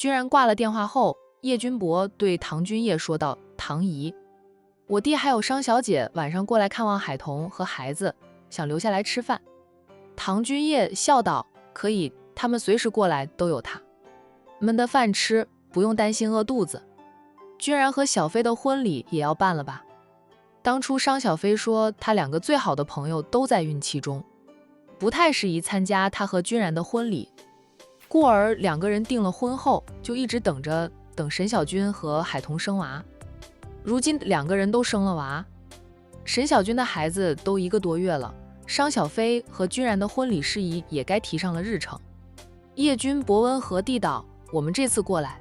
君然挂了电话后，叶君博对唐君叶说道：“唐姨，我弟还有商小姐晚上过来看望海童和孩子，想留下来吃饭。”唐君叶笑道：“可以，他们随时过来都有他们的饭吃，不用担心饿肚子。君然和小飞的婚礼也要办了吧？当初商小飞说他2个最好的朋友都在孕期中，不太适宜参加他和君然的婚礼，故而2个人订了婚后，就一直等沈小军和海童生娃。如今2个人都生了娃，沈小军的孩子都1个多月了，商小飞和君然的婚礼事宜也该提上了日程。叶君博温和地道：“我们这次过来，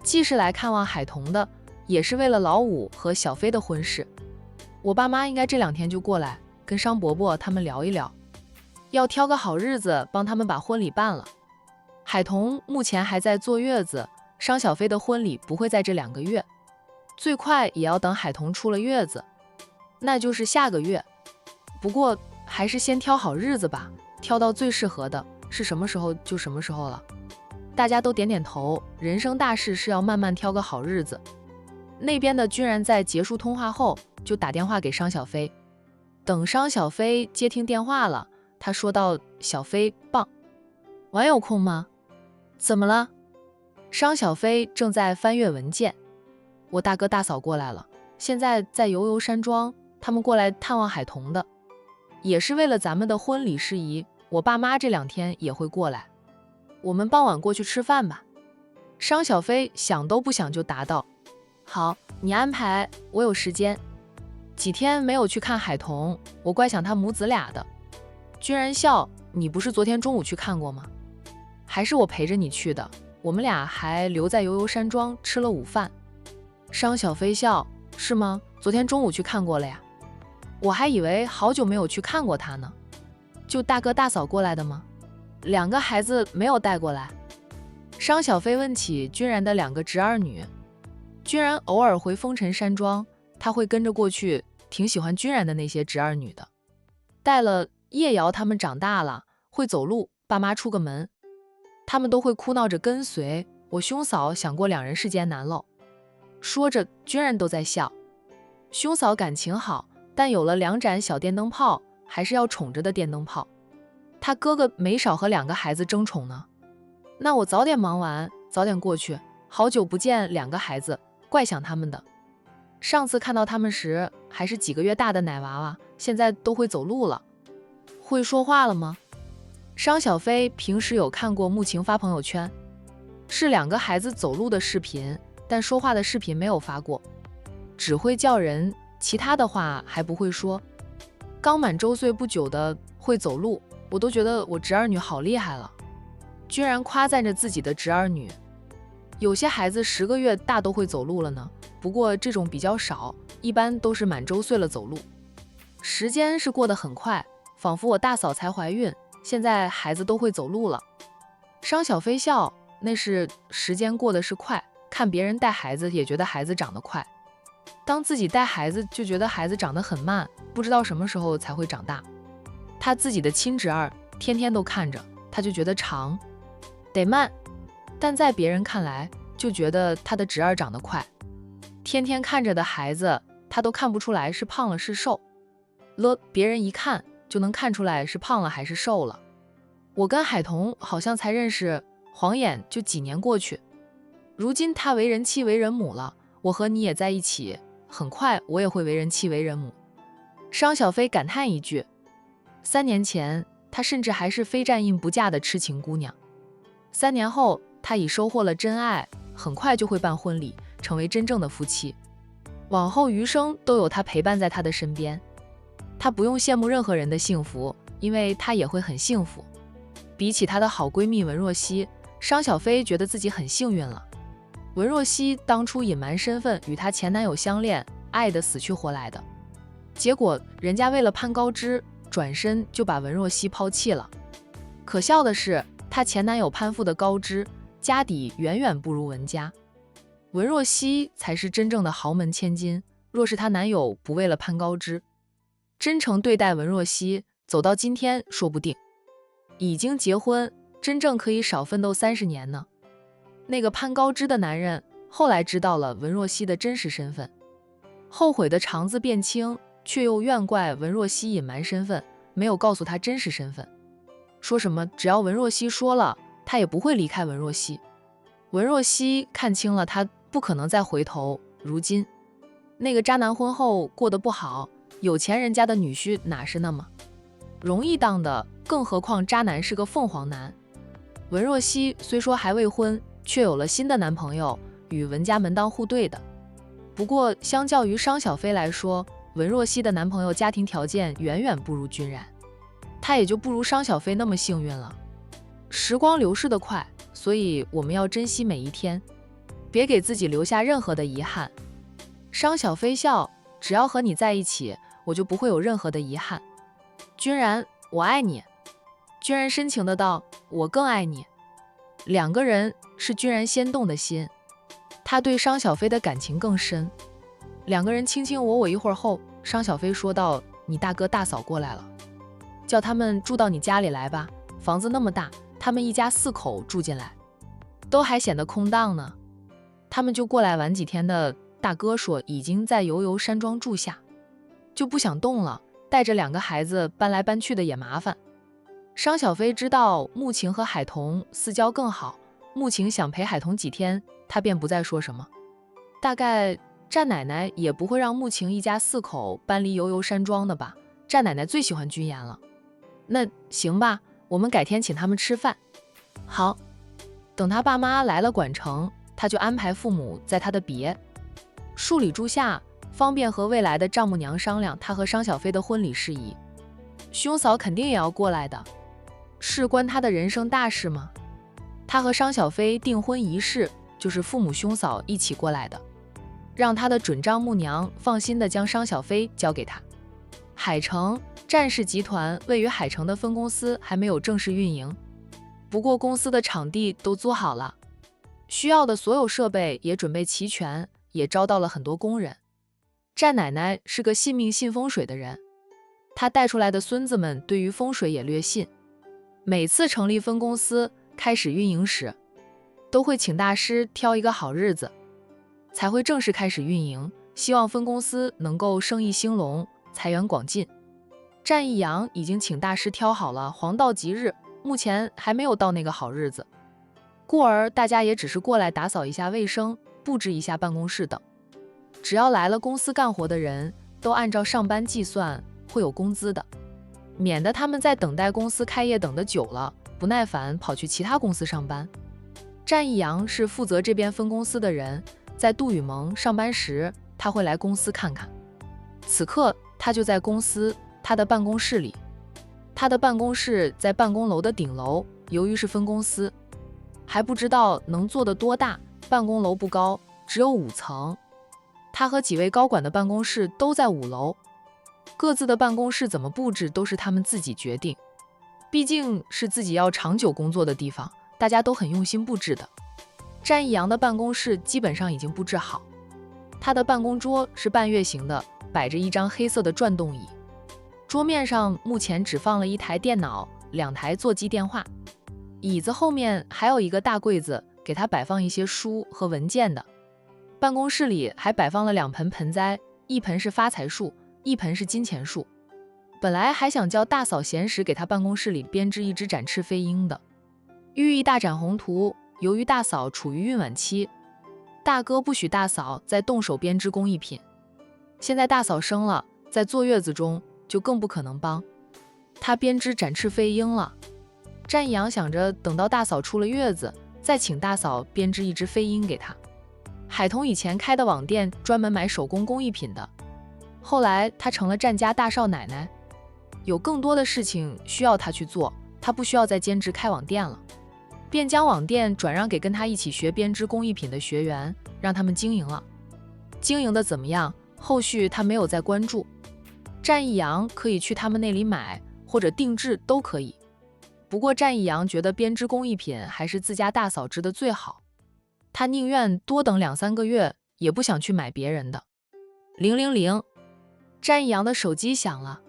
既是来看望海童的，也是为了老五和小飞的婚事。我爸妈应该这2天就过来，跟商伯伯他们聊一聊，要挑个好日子帮他们把婚礼办了。海童目前还在坐月子，商小飞的婚礼不会在这2个月，最快也要等海童出了月子，那就是下个月。不过还是先挑好日子吧，挑到最适合的，是什么时候就什么时候了。”大家都点点头，人生大事是要慢慢挑个好日子。那边的君然在结束通话后就打电话给商小飞，等商小飞接听电话了，他说道：“小飞棒，晚有空吗？怎么了？”商小飞正在翻阅文件：“我大哥大嫂过来了，现在在游游山庄，他们过来探望海童的，也是为了咱们的婚礼事宜，我爸妈这2天也会过来，我们傍晚过去吃饭吧。”商小飞想都不想就答道：“好，你安排，我有时间。几天没有去看海童，我怪想他母子俩的。”君然笑：“你不是昨天中午去看过吗？还是我陪着你去的，我们俩还留在游游山庄吃了午饭。”商小飞笑：“是吗？昨天中午去看过了呀，我还以为好久没有去看过他呢。就大哥大嫂过来的吗？2个孩子没有带过来。”商小飞问起君然的2个侄儿女。君然偶尔回风尘山庄，他会跟着过去，挺喜欢君然的那些侄儿女的。带了叶瑶他们长大了，会走路，爸妈出个门，他们都会哭闹着跟随。我兄嫂想过2人世间难喽。说着，君然都在笑。兄嫂感情好，但有了2盏小电灯泡，还是要宠着的电灯泡。他哥哥没少和2个孩子争宠呢。那我早点忙完，早点过去。好久不见2个孩子，怪想他们的。上次看到他们时，还是几个月大的奶娃娃，现在都会走路了。会说话了吗？商小飞平时有看过穆晴发朋友圈，是2个孩子走路的视频，但说话的视频没有发过，只会叫人，其他的话还不会说。刚满周岁不久的会走路，我都觉得我侄儿女好厉害了。居然夸赞着自己的侄儿女，有些孩子10个月大都会走路了呢，不过这种比较少，一般都是满周岁了走路。时间是过得很快，仿佛我大嫂才怀孕，现在孩子都会走路了。商小飞笑，那是时间过得是快，看别人带孩子也觉得孩子长得快，当自己带孩子就觉得孩子长得很慢，不知道什么时候才会长大。他自己的亲侄儿天天都看着，他就觉得长得慢，但在别人看来就觉得他的侄儿长得快。天天看着的孩子，他都看不出来是胖了是瘦了，别人一看就能看出来是胖了还是瘦了。我跟海童好像才认识，晃眼就几年过去，如今他为人妻为人母了，我和你也在一起，很快我也会为人妻为人母。商小飞感叹一句，3年前她甚至还是非战印不嫁的痴情姑娘，3年后她已收获了真爱，很快就会办婚礼，成为真正的夫妻，往后余生都有她陪伴在她的身边。她不用羡慕任何人的幸福，因为她也会很幸福。比起她的好闺蜜文若曦，商小飞觉得自己很幸运了。文若曦当初隐瞒身份与她前男友相恋，爱得死去活来的，结果人家为了攀高枝，转身就把文若曦抛弃了。可笑的是，她前男友攀附的高枝家底远远不如文家，文若曦才是真正的豪门千金。若是她男友不为了攀高枝，真诚对待文若曦，走到今天说不定已经结婚，真正可以少奋斗30年呢。那个攀高枝的男人后来知道了文若曦的真实身份，后悔的肠子变轻，却又怨怪文若曦隐瞒身份，没有告诉他真实身份，说什么只要文若曦说了，他也不会离开文若曦。文若曦看清了他不可能再回头，如今那个渣男婚后过得不好，有钱人家的女婿哪是那么容易当的，更何况渣男是个凤凰男。文若曦虽说还未婚，却有了新的男朋友，与文家门当户对的。不过相较于商小飞来说，文若曦的男朋友家庭条件远远不如君然，他也就不如商小飞那么幸运了。时光流逝得快，所以我们要珍惜每一天，别给自己留下任何的遗憾。商小飞笑，只要和你在一起，我就不会有任何的遗憾。君然，我爱你。君然深情的道，我更爱你。两个人是君然先动的心，他对商小飞的感情更深。两个人卿卿我我一会儿后，商小飞说道，你大哥大嫂过来了，叫他们住到你家里来吧，房子那么大，他们一家4口住进来，都还显得空荡呢。他们就过来玩几天的，大哥说已经在悠悠山庄住下，就不想动了，带着2个孩子搬来搬去的也麻烦。商小飞知道穆晴和海童私交更好，穆晴想陪海童几天，他便不再说什么。大概战奶奶也不会让穆晴一家4口搬离悠悠山庄的吧，战奶奶最喜欢君言了。那行吧，我们改天请他们吃饭。好，等他爸妈来了管城，他就安排父母在他的别墅里住下，方便和未来的丈母娘商量他和商小飞的婚礼事宜。兄嫂肯定也要过来的，事关他的人生大事吗？他和商小飞订婚仪式就是父母兄嫂一起过来的，让他的准丈母娘放心地将商小飞交给他。海城战氏集团位于海城的分公司还没有正式运营，不过公司的场地都租好了，需要的所有设备也准备齐全，也招到了很多工人。战奶奶是个信命信风水的人，她带出来的孙子们对于风水也略信。每次成立分公司开始运营时，都会请大师挑一个好日子，才会正式开始运营，希望分公司能够生意兴隆，财源广进。战义阳已经请大师挑好了黄道吉日，目前还没有到那个好日子，故而大家也只是过来打扫一下卫生，布置一下办公室等。只要来了公司干活的人，都按照上班计算，会有工资的，免得他们在等待公司开业等得久了，不耐烦跑去其他公司上班。战义阳是负责这边分公司的人，在杜雨萌上班时，他会来公司看看。此刻他就在公司他的办公室里，他的办公室在办公楼的顶楼，由于是分公司，还不知道能做得多大，办公楼不高，只有5层。他和几位高管的办公室都在5楼，各自的办公室怎么布置都是他们自己决定，毕竟是自己要长久工作的地方，大家都很用心布置的。战义阳的办公室基本上已经布置好，他的办公桌是半月形的，摆着一张黑色的转动椅，桌面上目前只放了1台电脑，2台座机电话，椅子后面还有一个大柜子，给他摆放一些书和文件的。办公室里还摆放了2盆盆栽，一盆是发财树，一盆是金钱树。本来还想叫大嫂闲时给他办公室里编织一只展翅飞鹰的寓意大展宏图，由于大嫂处于孕晚期，大哥不许大嫂再动手编织工艺品。现在大嫂生了，在坐月子中，就更不可能帮他编织展翅飞鹰了。战义阳想着等到大嫂出了月子，再请大嫂编织一只飞鹰给他。海童以前开的网店专门买手工工艺品的，后来他成了战家大少奶奶，有更多的事情需要他去做，他不需要再兼职开网店了，便将网店转让给跟他一起学编织工艺品的学员，让他们经营了。经营的怎么样，后续他没有再关注。战义阳可以去他们那里买，或者定制都可以。不过战义阳觉得编织工艺品还是自家大嫂织的最好，他宁愿多等2-3个月，也不想去买别人的。000，战义阳的手机响了，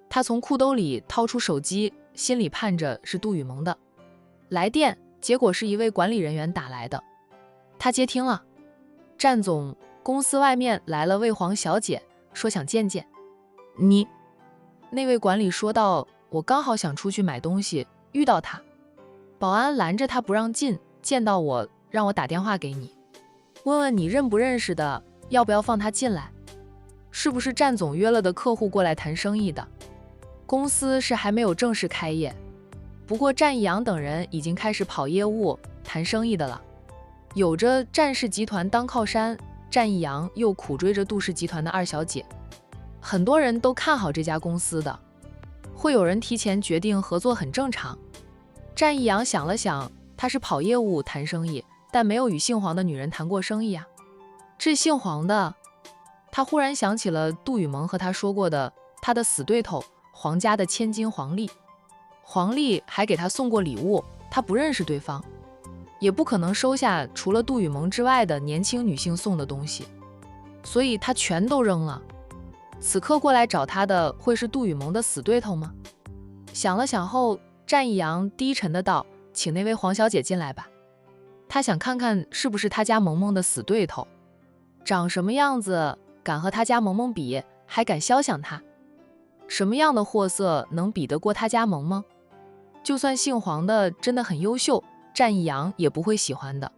他从裤兜里掏出手机，心里盼着是杜雨萌的来电，结果是一位管理人员打来的。他接听了，战总，公司外面来了位黄小姐，说想见见你。那位管理说道，我刚好想出去买东西，遇到他，保安拦着他不让进，见到我让我打电话给你，问问你认不认识的，要不要放他进来，是不是战总约了的客户过来谈生意的。公司是还没有正式开业，不过战一阳等人已经开始跑业务谈生意的了。有着战氏集团当靠山，战一阳又苦追着杜氏集团的二小姐，很多人都看好这家公司的，会有人提前决定合作很正常。战一阳想了想，他是跑业务谈生意，但没有与姓黄的女人谈过生意啊。这姓黄的，他忽然想起了杜雨萌和他说过的他的死对头黄家的千金黄丽，黄丽还给他送过礼物，他不认识对方，也不可能收下除了杜雨萌之外的年轻女性送的东西，所以他全都扔了。此刻过来找他的会是杜雨萌的死对头吗？想了想后，战一阳低沉的道，请那位黄小姐进来吧，他想看看是不是他家萌萌的死对头，长什么样子，敢和他家萌萌比，还敢肖想他，什么样的货色能比得过他家萌萌？就算姓黄的真的很优秀，战一阳也不会喜欢的。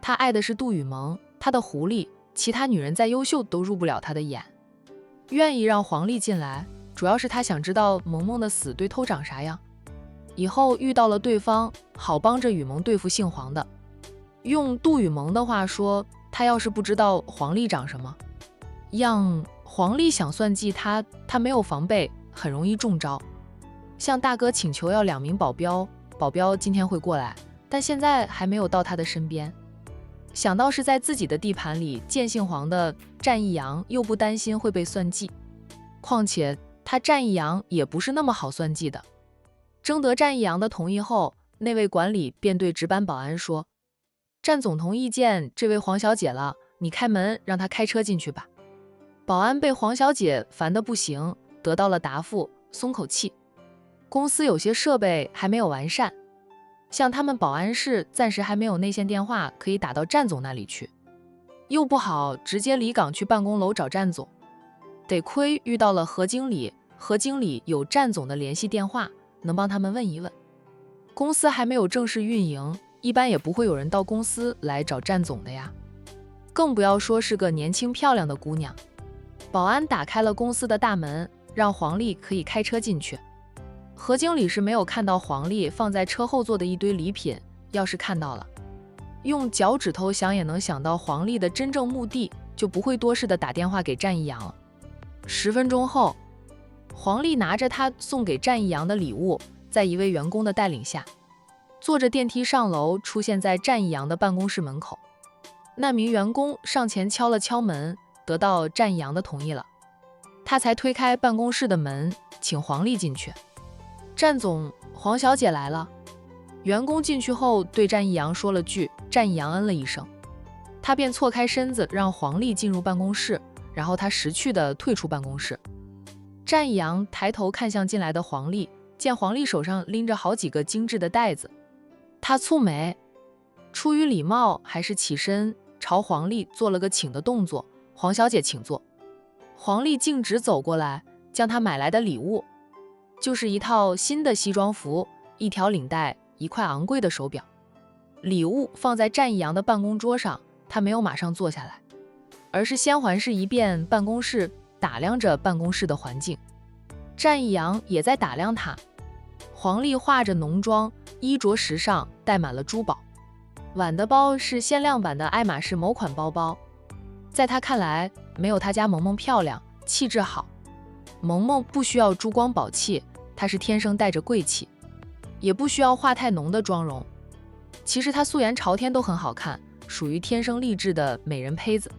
他爱的是杜雨萌，他的狐狸，其他女人再优秀都入不了他的眼。愿意让黄丽进来，主要是他想知道萌萌的死对头长啥样，以后遇到了对方，好帮着雨萌对付姓黄的。用杜雨萌的话说，他要是不知道黄丽长什么样，黄丽想算计他，他没有防备，很容易中招。向大哥请求要2名保镖，保镖今天会过来，但现在还没有到他的身边。想到是在自己的地盘里见姓黄的战一阳，又不担心会被算计，况且他战一阳也不是那么好算计的。征得战一阳的同意后，那位管理便对值班保安说，战总同意见这位黄小姐了，你开门让她开车进去吧。保安被黄小姐烦得不行，得到了答复，松口气。公司有些设备还没有完善，像他们保安室暂时还没有内线电话可以打到战总那里去，又不好直接离岗去办公楼找战总，得亏遇到了何经理，何经理有战总的联系电话，能帮他们问一问。公司还没有正式运营，一般也不会有人到公司来找战总的呀，更不要说是个年轻漂亮的姑娘。保安打开了公司的大门，让黄丽可以开车进去。何经理是没有看到黄丽放在车后座的一堆礼品，要是看到了，用脚趾头想也能想到黄丽的真正目的，就不会多事的打电话给战一阳了。10分钟后，黄丽拿着她送给战一阳的礼物，在一位员工的带领下，坐着电梯上楼，出现在战一阳的办公室门口。那名员工上前敲了敲门，得到战一阳的同意了，他才推开办公室的门，请黄丽进去。战总，黄小姐来了。员工进去后对战一阳说了句，战一阳嗯了一声，他便错开身子让黄丽进入办公室，然后他识趣地退出办公室。战一阳抬头看向进来的黄丽，见黄丽手上拎着好几个精致的袋子，他蹙眉，出于礼貌还是起身朝黄丽做了个请的动作，黄小姐请坐。黄丽径直走过来，将她买来的礼物，就是一套新的西装服，一条领带，一块昂贵的手表。礼物放在战一阳的办公桌上，他没有马上坐下来，而是先环视一遍办公室，打量着办公室的环境。战一阳也在打量他。黄丽化着浓妆，衣着时尚，戴满了珠宝，挽的包是限量版的爱马仕某款包包。在他看来，没有他家萌萌漂亮，气质好。萌萌不需要珠光宝气，她是天生带着贵气，也不需要化太浓的妆容。其实她素颜朝天都很好看，属于天生丽质的美人胚子。